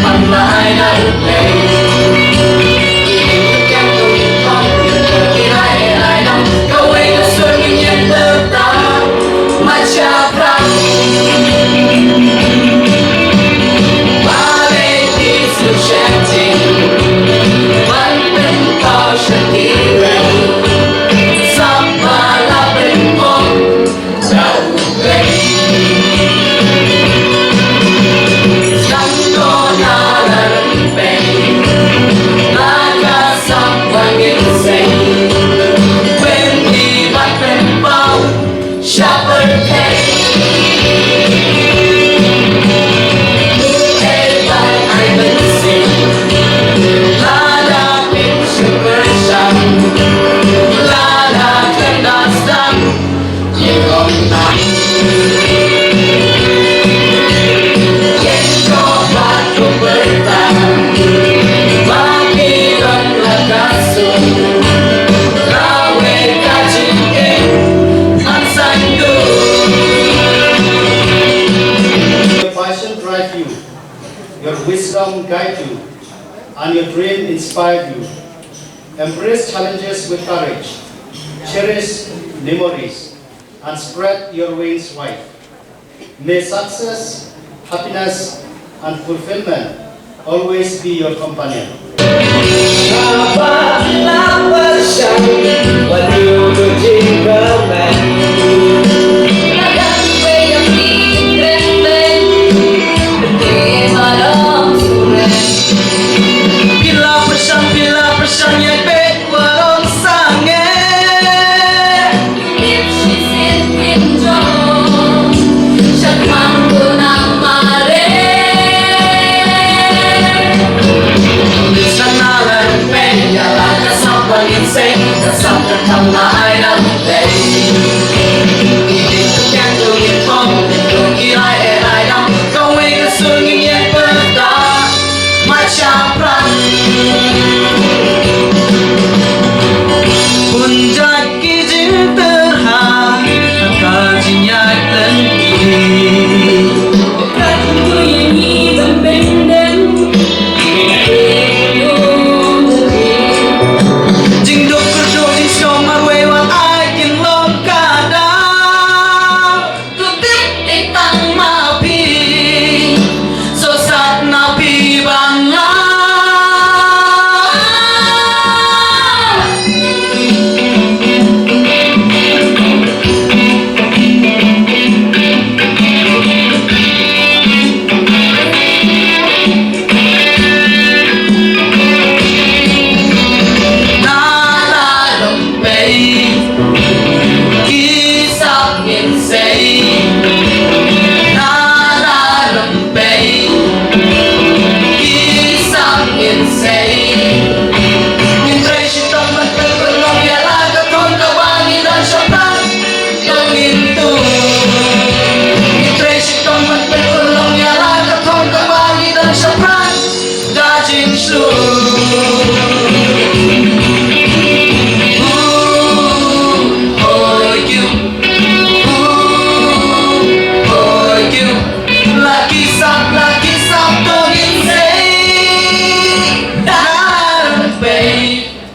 thầm là ai đã ước lệ. Chắc chắn câu chuyện không nhận được khi ai đâu. Câu ấy là xuân nhưng nhận được ta mà cha prang. Ba lê đi sự chết tình vẫn bên tao sẽ đi về. Sắp và là bên mong đau gây. Your wisdom guide you, and your dream inspire you. Embrace challenges with courage, cherish memories, and spread your wings wide. May success, happiness, and fulfillment always be your companion. Thầm là ai đã ước lệ. Chắc chắn câu chuyện không nhận được khi ai đâu. Câu ấy là xuân nhưng nhận được ta mà cha prang. Menjadi terhad kajinya tinggi. Kataku yang hitam pendek.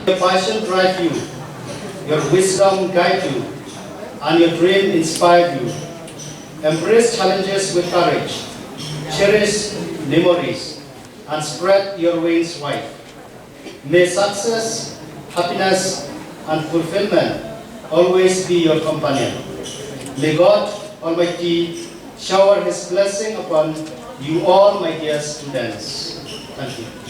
Your passion drive you, your wisdom guide you, and your dream inspire you. Embrace challenges with courage, cherish memories, and spread your wings wide. May success, happiness, and fulfillment always be your companion. May God Almighty shower His blessing upon you all, my dear students. Thank you.